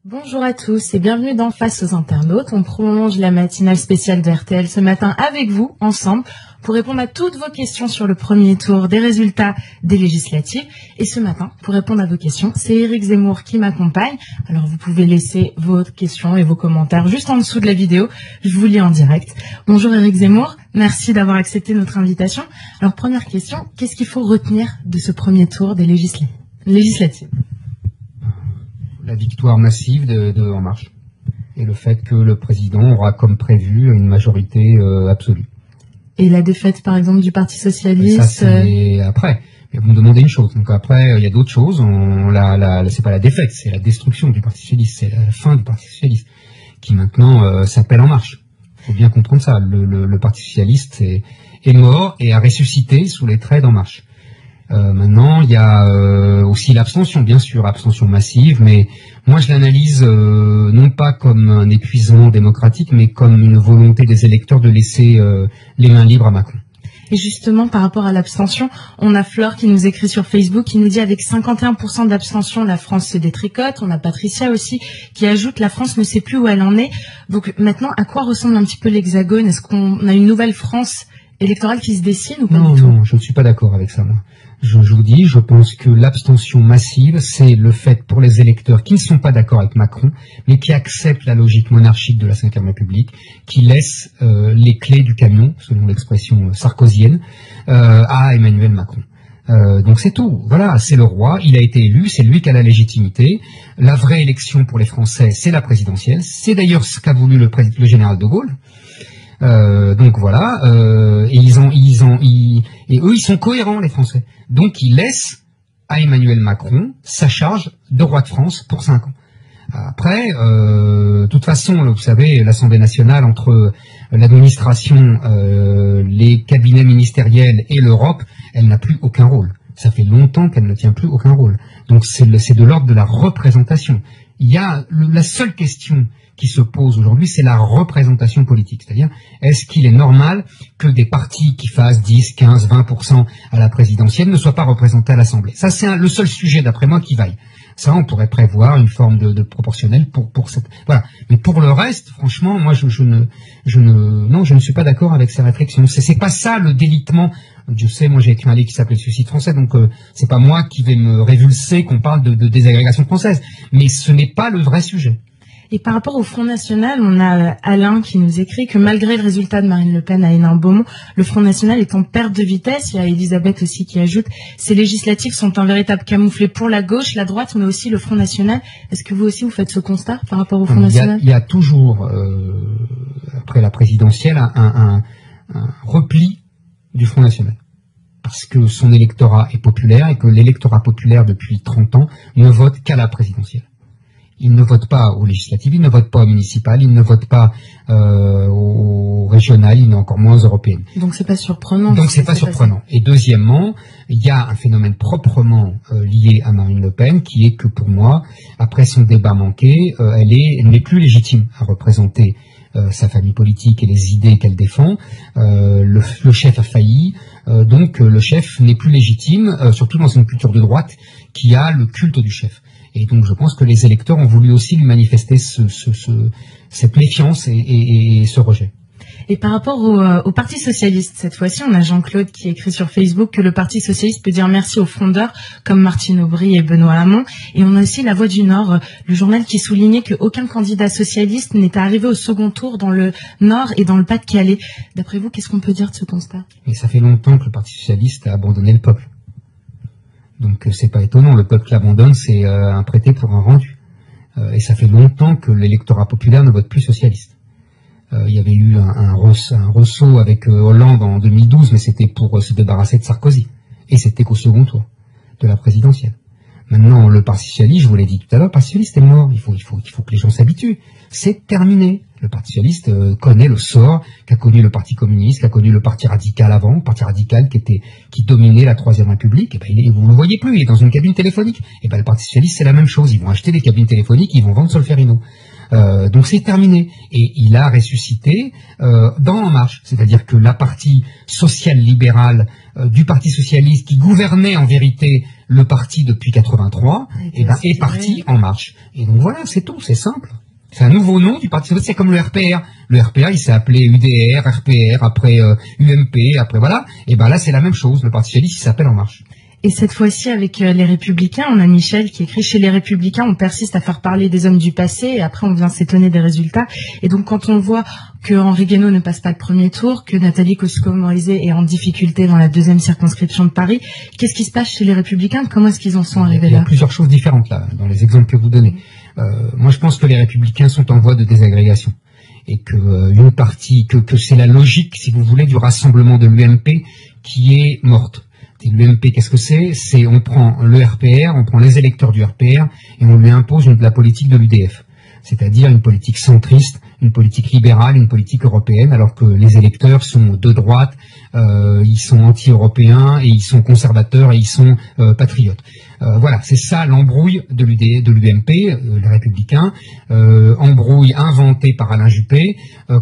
Bonjour à tous et bienvenue dans Face aux internautes. On prolonge la matinale spéciale de RTL ce matin avec vous, ensemble, pour répondre à toutes vos questions sur le premier tour des résultats des législatives. Et ce matin, pour répondre à vos questions, c'est Éric Zemmour qui m'accompagne. Alors vous pouvez laisser vos questions et vos commentaires juste en dessous de la vidéo. Je vous lis en direct. Bonjour Éric Zemmour, merci d'avoir accepté notre invitation. Alors première question, qu'est-ce qu'il faut retenir de ce premier tour des législatives? La victoire massive de En Marche et le fait que le président aura, comme prévu, une majorité absolue. Et la défaite, par exemple, du Parti Socialiste? Ça, c'est après. Mais vous me demandez une chose. Donc après, il y a d'autres choses. C'est pas la défaite, c'est la destruction du Parti Socialiste. C'est la fin du Parti Socialiste qui maintenant s'appelle En Marche. Il faut bien comprendre ça. Le Parti Socialiste est mort et a ressuscité sous les traits d'En Marche. Maintenant, il y a aussi l'abstention, bien sûr, abstention massive, mais moi je l'analyse non pas comme un épuisement démocratique, mais comme une volonté des électeurs de laisser les mains libres à Macron. Et justement, par rapport à l'abstention, on a Flore qui nous écrit sur Facebook, qui nous dit avec 51% d'abstention, la France se détricote. On a Patricia aussi qui ajoute la France ne sait plus où elle en est. Donc maintenant, à quoi ressemble un petit peu l'Hexagone? Est-ce qu'on a une nouvelle France électorale qui se dessine ou pas du tout? Non, je ne suis pas d'accord avec ça, moi. Je vous dis, je pense que l'abstention massive, c'est le fait pour les électeurs qui ne sont pas d'accord avec Macron, mais qui acceptent la logique monarchique de la Ve République, qui laissent les clés du camion, selon l'expression sarkozienne, à Emmanuel Macron. Donc c'est tout. Voilà, c'est le roi, il a été élu, c'est lui qui a la légitimité. La vraie élection pour les Français, c'est la présidentielle. C'est d'ailleurs ce qu'a voulu le général de Gaulle. Donc voilà, et eux ils sont cohérents, les Français. Donc ils laissent à Emmanuel Macron sa charge de roi de France pour 5 ans. Après, de toute façon, vous savez, l'Assemblée nationale, entre l'administration, les cabinets ministériels et l'Europe, elle n'a plus aucun rôle. Ça fait longtemps qu'elle ne tient plus aucun rôle. Donc c'est de l'ordre de la représentation. Il y a la seule question qui se pose aujourd'hui, c'est la représentation politique. C'est-à-dire, est-ce qu'il est normal que des partis qui fassent 10, 15, 20% à la présidentielle ne soient pas représentés à l'Assemblée? Ça, c'est le seul sujet, d'après moi, qui vaille. Ça, on pourrait prévoir une forme de proportionnel pour cette... Voilà. Mais pour le reste, franchement, moi, je ne suis pas d'accord avec ces réflexions. C'est pas ça, le délitement. Je sais, moi, j'ai écrit un livre qui s'appelle Suicide français, donc c'est pas moi qui vais me révulser qu'on parle de désagrégation française. Mais ce n'est pas le vrai sujet. Et par rapport au Front National, on a Alain qui nous écrit que malgré le résultat de Marine Le Pen à Hénin-Beaumont, le Front National est en perte de vitesse. Il y a Elisabeth aussi qui ajoute « Ces législatives sont un véritable camouflet pour la gauche, la droite, mais aussi le Front National ». Est-ce que vous aussi vous faites ce constat par rapport au Front National? Il y a toujours, après la présidentielle, un repli du Front National. Parce que son électorat est populaire et que l'électorat populaire depuis 30 ans ne vote qu'à la présidentielle. Il ne vote pas aux législatives, il ne vote pas aux municipales, il ne vote pas aux régionales, il n'est encore moins aux européennes. Donc c'est pas surprenant. Donc c'est pas surprenant. Et deuxièmement, il y a un phénomène proprement lié à Marine Le Pen, qui est que pour moi, après son débat manqué, elle n'est plus légitime à représenter sa famille politique et les idées qu'elle défend. Le chef a failli, donc le chef n'est plus légitime, surtout dans une culture de droite qui a le culte du chef. Et donc je pense que les électeurs ont voulu aussi lui manifester cette méfiance et ce rejet. Et par rapport au Parti Socialiste, cette fois-ci, on a Jean-Claude qui écrit sur Facebook que le Parti Socialiste peut dire merci aux fondeurs comme Martine Aubry et Benoît Hamon. Et on a aussi La Voix du Nord, le journal qui soulignait qu'aucun candidat socialiste n'était arrivé au second tour dans le Nord et dans le Pas-de-Calais. D'après vous, qu'est-ce qu'on peut dire de ce constat? Mais ça fait longtemps que le Parti Socialiste a abandonné le peuple. Donc c'est pas étonnant, le peuple l'abandonne, c'est un prêté pour un rendu. Et ça fait longtemps que l'électorat populaire ne vote plus socialiste. Il y avait eu un ressaut avec Hollande en 2012, mais c'était pour se débarrasser de Sarkozy. Et c'était qu'au second tour de la présidentielle. Maintenant, le Parti Socialiste, je vous l'ai dit tout à l'heure, le Parti Socialiste est mort. Il faut que les gens s'habituent. C'est terminé. Le Parti Socialiste connaît le sort qu'a connu le Parti communiste, qu'a connu le Parti radical avant, le Parti radical qui dominait la Troisième République. Et ben, vous le voyez plus, il est dans une cabine téléphonique. Et ben, le Parti Socialiste, c'est la même chose. Ils vont acheter des cabines téléphoniques, ils vont vendre Solferino. Donc c'est terminé. Et il a ressuscité dans En Marche, c'est-à-dire que la partie sociale-libérale du Parti socialiste qui gouvernait en vérité le parti depuis 83, est parti En Marche. Et donc voilà, c'est tout, c'est simple. C'est un nouveau nom du Parti socialiste, c'est comme le RPR. Le RPR, il s'est appelé UDR, RPR, après UMP, après voilà. Et ben là, c'est la même chose. Le Parti socialiste, il s'appelle En Marche. Et cette fois-ci, avec les Républicains, on a Michel qui écrit « Chez les Républicains, on persiste à faire parler des hommes du passé et après on vient s'étonner des résultats. » Et donc quand on voit que Henri Guénaud ne passe pas le premier tour, que Nathalie Kosciusko-Morizet est en difficulté dans la deuxième circonscription de Paris, qu'est-ce qui se passe chez les Républicains? Comment est-ce qu'ils en sont arrivés là? Il y a plusieurs choses différentes là, dans les exemples que vous donnez. Moi, je pense que les Républicains sont en voie de désagrégation. Et que une partie, que c'est la logique, si vous voulez, du rassemblement de l'UMP qui est morte. L'UMP, qu'est-ce que c'est? C'est on prend le RPR, on prend les électeurs du RPR et on lui impose la politique de l'UDF. C'est-à-dire une politique centriste, une politique libérale, une politique européenne, alors que les électeurs sont de droite, ils sont anti-européens et ils sont conservateurs et ils sont patriotes. Voilà, c'est ça l'embrouille de l'UMP, les Républicains, embrouille inventée par Alain Juppé,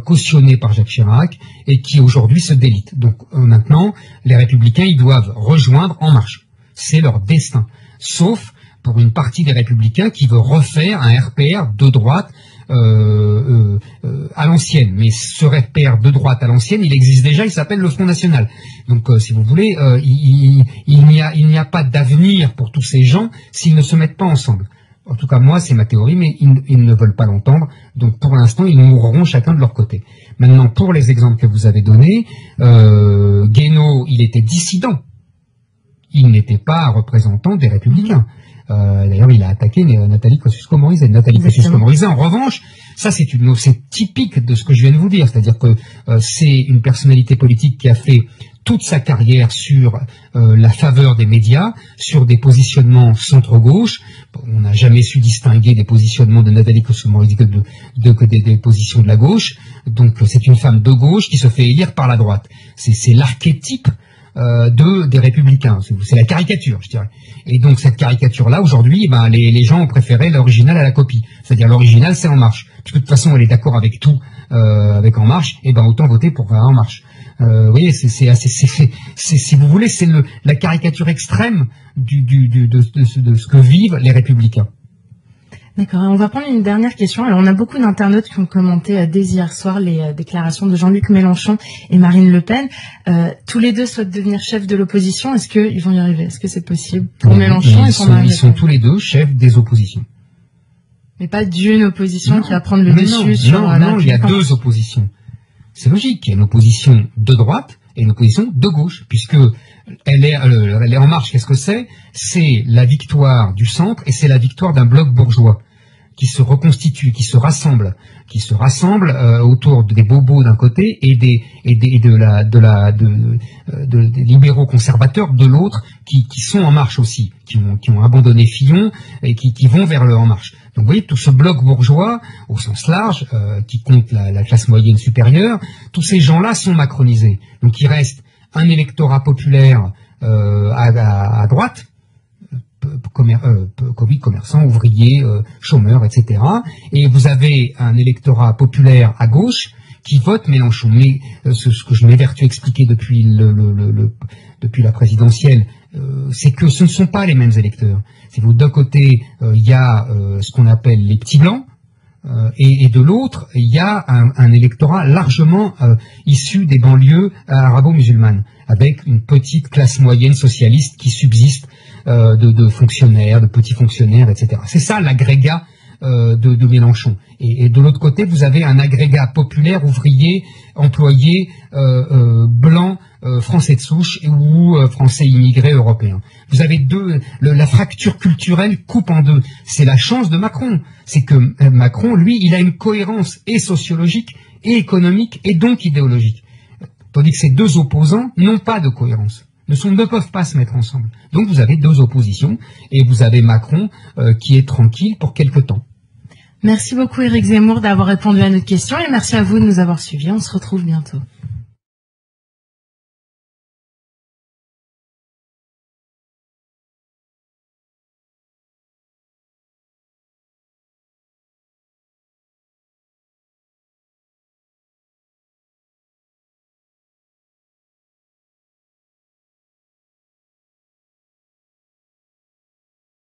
cautionnée par Jacques Chirac et qui aujourd'hui se délite. Donc maintenant, les Républicains, ils doivent rejoindre En Marche. C'est leur destin. Sauf pour une partie des Républicains qui veut refaire un RPR de droite à l'ancienne. Mais ce RPR de droite à l'ancienne, il existe déjà, il s'appelle le Front National. Donc, si vous voulez, il n'y a pas d'avenir pour tous ces gens s'ils ne se mettent pas ensemble. En tout cas, moi, c'est ma théorie, mais ils ne veulent pas l'entendre. Donc, pour l'instant, ils mourront chacun de leur côté. Maintenant, pour les exemples que vous avez donnés, Guénaud, il était dissident. Il n'était pas représentant des Républicains. D'ailleurs, il a attaqué Nathalie Kosciusko-Morizet. Nathalie Kosciusko-Morizet, en revanche, ça c'est typique de ce que je viens de vous dire, c'est-à-dire que c'est une personnalité politique qui a fait toute sa carrière sur la faveur des médias, sur des positionnements centre-gauche. On n'a jamais su distinguer des positionnements de Nathalie Kosciusko-Morizet que des positions de la gauche. Donc c'est une femme de gauche qui se fait élire par la droite. C'est l'archétype des Républicains. C'est la caricature, je dirais. Et donc cette caricature-là, aujourd'hui, les gens ont préféré l'original à la copie. C'est-à-dire l'original, c'est En Marche. Parce que de toute façon, elle est d'accord avec tout, avec En Marche, et autant voter pour En Marche. Vous voyez, si vous voulez, c'est la caricature extrême de ce que vivent les Républicains. D'accord, on va prendre une dernière question. Alors on a beaucoup d'internautes qui ont commenté dès hier soir les déclarations de Jean-Luc Mélenchon et Marine Le Pen. Tous les deux souhaitent devenir chefs de l'opposition. Est-ce qu'ils vont y arriver? Est-ce que c'est possible pour Mélenchon et pour Marine Le Pen? Ils sont tous les deux chefs des oppositions. Mais pas d'une opposition qui va prendre le dessus sur Non, il y a deux oppositions. C'est logique, il y a une opposition de droite et une opposition de gauche, puisque elle est En Marche. Qu'est-ce que c'est? C'est la victoire du centre et c'est la victoire d'un bloc bourgeois qui se reconstitue, qui se rassemble autour des bobos d'un côté et des libéraux conservateurs de l'autre, qui sont En Marche aussi, qui ont abandonné Fillon et qui vont vers le En Marche. Donc vous voyez, tout ce bloc bourgeois, au sens large, qui compte la classe moyenne supérieure, tous ces gens-là sont macronisés. Donc il reste un électorat populaire à droite, commerçants, ouvriers, chômeurs, etc. Et vous avez un électorat populaire à gauche qui vote Mélenchon. Mais ce que je m'évertue à expliquer depuis la présidentielle, c'est que ce ne sont pas les mêmes électeurs. C'est que d'un côté, il y a ce qu'on appelle les petits blancs, et de l'autre, il y a un électorat largement issu des banlieues arabo-musulmanes, avec une petite classe moyenne socialiste qui subsiste de fonctionnaires, de petits fonctionnaires, etc. C'est ça l'agrégat de Mélenchon. Et de l'autre côté, vous avez un agrégat populaire, ouvrier, employé, blanc, français de souche ou français immigré européen. Vous avez la fracture culturelle coupe en deux. C'est la chance de Macron. C'est que Macron, lui, il a une cohérence et sociologique et économique et donc idéologique. Tandis que ces deux opposants n'ont pas de cohérence. Ne peuvent pas se mettre ensemble. Donc vous avez deux oppositions et vous avez Macron qui est tranquille pour quelque temps. Merci beaucoup Éric Zemmour d'avoir répondu à notre question et merci à vous de nous avoir suivis. On se retrouve bientôt.